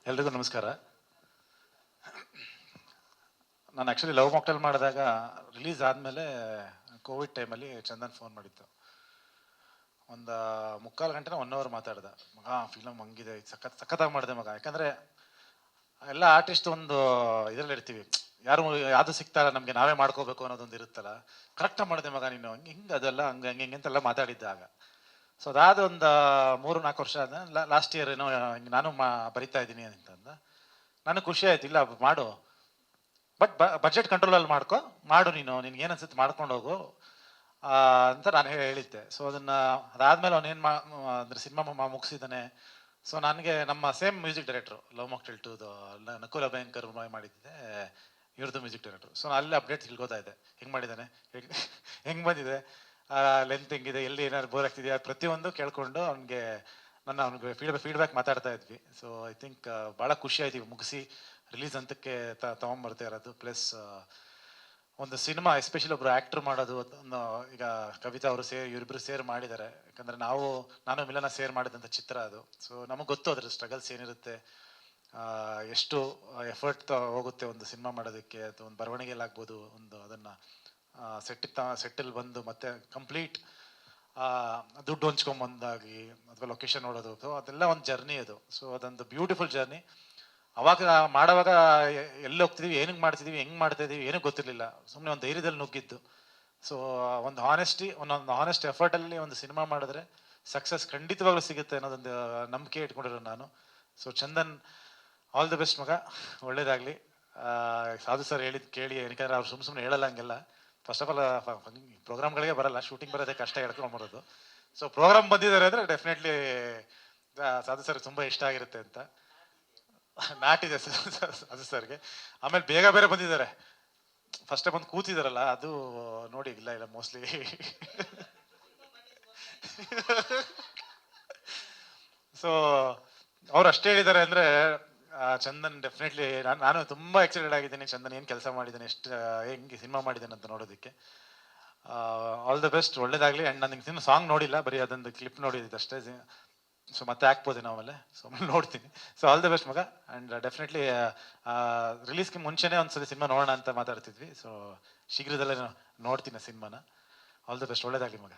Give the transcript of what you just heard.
ಎಲ್ರಿಗೂ ನಮಸ್ಕಾರ. ನಾನು ಆ್ಯಕ್ಚುಲಿ ಲವ್ ಮಾಕ್ಟೇಲ್ ಮಾಡಿದಾಗ ರಿಲೀಸ್ ಆದಮೇಲೆ ಕೋವಿಡ್ ಟೈಮಲ್ಲಿ ಚಂದನ್ ಫೋನ್ ಮಾಡಿತ್ತು. ಒಂದು 3/4 ಗಂಟೆ 1 ಅವರ್ ಮಾತಾಡ್ದ. ಮಗ ಫಿಲಮ್ ಹಂಗಿದೆ, ಸಖತ್ತಾಗಿ ಮಾಡಿದೆ ಮಗ. ಯಾಕಂದರೆ ಎಲ್ಲ ಆರ್ಟಿಸ್ಟ್ ಒಂದು ಇದರಲ್ಲಿ ಇರ್ತೀವಿ, ಯಾವುದು ಸಿಗ್ತಾರ ನಮಗೆ ನಾವೇ ಮಾಡ್ಕೋಬೇಕು ಅನ್ನೋದೊಂದು ಇರುತ್ತಲ್ಲ. ಕರೆಕ್ಟಾಗಿ ಮಾಡಿದೆ ಮಗ ನೀನು, ಹಿಂಗೆ ಅದೆಲ್ಲ ಹಂಗೆ ಅಂತೆಲ್ಲ ಮಾತಾಡಿದ್ದ ಆಗ. ಸೊ ಅದಾದ ಒಂದು 3-4 ವರ್ಷ ಆದ ಲಾಸ್ಟ್ ಇಯರ್ ಏನೋ ನಾನು ಬರಿತಾ ಇದ್ದೀನಿ ಅಂತಂದ. ನನಗೆ ಖುಷಿ ಆಯ್ತು, ಇಲ್ಲ ಮಾಡು, ಬಟ್ ಬಜೆಟ್ ಕಂಟ್ರೋಲಲ್ಲಿ ಮಾಡು, ನಿನ್ಗೆ ಏನು ಅನ್ಸುತ್ತೆ ಮಾಡ್ಕೊಂಡು ಹೋಗು ಅಂತ ನಾನು ಹೇಳಿದ್ದೆ. ಸೊ ಅದಾದ್ಮೇಲೆ ಅವನೇನು ಅಂದರೆ ಸಿನಿಮಾ ಮುಗಿಸಿದ್ದಾನೆ. ಸೊ ನನಗೆ ನಮ್ಮ same music director Love Mocktail 2 ನಕುಲ ಭಯಂಕರ್ ಮಾಡಿದ್ದೆ, ಇವ್ರದ್ದು ಮ್ಯೂಸಿಕ್ ಡೈರೆಕ್ಟ್ರು. ಸೊ ಅಲ್ಲಿ ಅಪ್ಡೇಟ್ ತಿಳ್ಕೊತಾ ಇದ್ದೆ, ಹೆಂಗೆ ಮಾಡಿದ್ದಾನೆ, ಹೆಂಗೆ ಬಂದಿದೆ, ಲೆಂತ್ ಹೆಂಗಿದೆ, ಎಲ್ಲಿ ಏನಾದ್ರು ಬೋರ್ ಆಗ್ತಿದೆಯಾ, ಪ್ರತಿಯೊಂದು ಕೇಳ್ಕೊಂಡು ಅವ್ನಿಗೆ ಅವ್ನಿಗೆ ಫೀಡ್ಬ್ಯಾಕ್ ಮಾತಾಡ್ತಾ ಇದ್ವಿ. ಸೊ ಐ ಥಿಂಕ್ ಭಾಳ ಖುಷಿ ಆಯ್ತು ಮುಗಿಸಿ ರಿಲೀಸ್ ಅಂತಕ್ಕೆ ತೊಗೊಂಬರ್ತಾ ಇರೋದು. ಪ್ಲಸ್ ಒಂದು ಸಿನಿಮಾ ಎಸ್ಪೆಷಲಿ ಒಬ್ರು ಆ್ಯಕ್ಟ್ರ್ ಮಾಡೋದು, ಈಗ ಕವಿತಾ ಅವರು ಇವರಿಬ್ಬರು ಸೇರ್ ಮಾಡಿದ್ದಾರೆ. ಯಾಕಂದರೆ ನಾನು ಮಿಲನ ಸೇರ್ ಮಾಡಿದಂಥ ಚಿತ್ರ ಅದು. ಸೊ ನಮಗೆ ಗೊತ್ತು ಅದ್ರ ಸ್ಟ್ರಗಲ್ಸ್ ಏನಿರುತ್ತೆ, ಎಷ್ಟು ಎಫರ್ಟ್ ಹೋಗುತ್ತೆ ಒಂದು ಸಿನಿಮಾ ಮಾಡೋದಕ್ಕೆ, ಅಥವಾ ಒಂದು ಬರವಣಿಗೆಯಲ್ಲಾಗ್ಬೋದು, ಅದನ್ನು ಸೆಟ್ಟಲ್ಲಿ ಬಂದು ಮತ್ತೆ ಕಂಪ್ಲೀಟ್ ದುಡ್ಡು ಹಂಚ್ಕೊಂಬಂದಾಗಿ ಅಥವಾ ಲೊಕೇಶನ್ ನೋಡೋದು, ಸೊ ಅದೆಲ್ಲ ಒಂದು ಜರ್ನಿ ಅದು. ಸೊ ಅದೊಂದು ಬ್ಯೂಟಿಫುಲ್ ಜರ್ನಿ. ಅವಾಗ ಮಾಡೋವಾಗ ಎಲ್ಲಿ ಹೋಗ್ತಿದೀವಿ, ಏನಕ್ಕೆ ಮಾಡ್ತಿದೀವಿ, ಹೆಂಗೆ ಮಾಡ್ತಾ ಇದೀವಿ ಏನೂ ಗೊತ್ತಿರಲಿಲ್ಲ. ಸುಮ್ಮನೆ ಒಂದು ಧೈರ್ಯದಲ್ಲಿ ನುಗ್ಗಿದ್ದು. ಸೊ ಒಂದು ಹಾನೆಸ್ಟ್ ಎಫರ್ಟಲ್ಲಿ ಒಂದು ಸಿನಿಮಾ ಮಾಡಿದ್ರೆ ಸಕ್ಸಸ್ ಖಂಡಿತವಾಗ್ಲೂ ಸಿಗುತ್ತೆ ಅನ್ನೋದೊಂದು ನಂಬಿಕೆ ಇಟ್ಕೊಂಡಿರೋ ನಾನು. So Chandan, all the best ಮಗ, ಒಳ್ಳೇದಾಗಲಿ. ಸಾಧು ಸರ್ ಹೇಳಿದ್ದು ಕೇಳಿ, ಯಾಕಂದರೆ ಅವ್ರು ಸುಮ್ಮನೆ ಹೇಳಲ್ಲ ಹಂಗೆಲ್ಲ. ಫಸ್ಟ್ ಆಫ್ ಆಲ್ ಪ್ರೋಗ್ರಾಮ್ಗಳಿಗೆ ಬರಲ್ಲ, ಶೂಟಿಂಗ್ ಬರೋದೇ ಕಷ್ಟ, ಹೇಳ್ಕೊಂಬರೋದು. ಸೊ ಪ್ರೋಗ್ರಾಮ್ ಬಂದಿದ್ದಾರೆ ಅಂದರೆ ಡೆಫಿನೆಟ್ಲಿ ಸಾಧು ಸರ್ ತುಂಬ ಇಷ್ಟ ಆಗಿರುತ್ತೆ ಅಂತ ನಾಟಿದೆ ಸಾಧು ಸರ್ಗೆ. ಆಮೇಲೆ ಬೇರೆ ಬಂದಿದ್ದಾರೆ, ಫಸ್ಟೇ ಬಂದು ಕೂತಿದಾರಲ್ಲ, ಅದು ನೋಡಿ ಇಲ್ಲ ಮೋಸ್ಟ್ಲಿ ಸೊ ಅವ್ರು ಅಷ್ಟೇ ಹೇಳಿದ್ದಾರೆ ಅಂದರೆ ಚಂದನ್ ಡೆಫಿನೆಟ್ಲಿ ನಾನು ತುಂಬ ಎಕ್ಸೈಟೆಡ್ ಆಗಿದ್ದೀನಿ. ಚಂದನ್ ಏನು ಕೆಲಸ ಮಾಡಿದ್ದಾನೆ, ಎಷ್ಟು ಹೆಂಗೆ ಸಿನಿಮಾ ಮಾಡಿದ್ದಾನೆ ಅಂತ ನೋಡೋದಕ್ಕೆ. ಆಲ್ ದ ಬೆಸ್ಟ್, ಒಳ್ಳೇದಾಗಲಿ. ಆ್ಯಂಡ್ ನಾನು ಇನ್ನೂ ಸಾಂಗ್ ನೋಡಿಲ್ಲ, ಬರೀ ಅದೊಂದು ಕ್ಲಿಪ್ ನೋಡಿದ್ದು ಅಷ್ಟೇ. ಸೊ ಮತ್ತೆ ಹಾಕ್ಬೋದೇನೋ ಆಮೇಲೆ, ಸೊ ನೋಡ್ತೀನಿ. ಸೊ ಆಲ್ ದ ಬೆಸ್ಟ್ ಮಗ. ಆ್ಯಂಡ್ ಡೆಫಿನೆಟ್ಲಿ ರಿಲೀಸ್ಗೆ ಮುಂಚೆನೇ ಒಂದ್ಸರಿ ಸಿನಿಮಾ ನೋಡೋಣ ಅಂತ ಮಾತಾಡ್ತಿದ್ವಿ. ಸೊ ಶೀಘ್ರದಲ್ಲೇ ನೋಡ್ತೀನಿ ಸಿನಿಮಾನ. ಆಲ್ ದ ಬೆಸ್ಟ್, ಒಳ್ಳೇದಾಗಲಿ ಮಗ.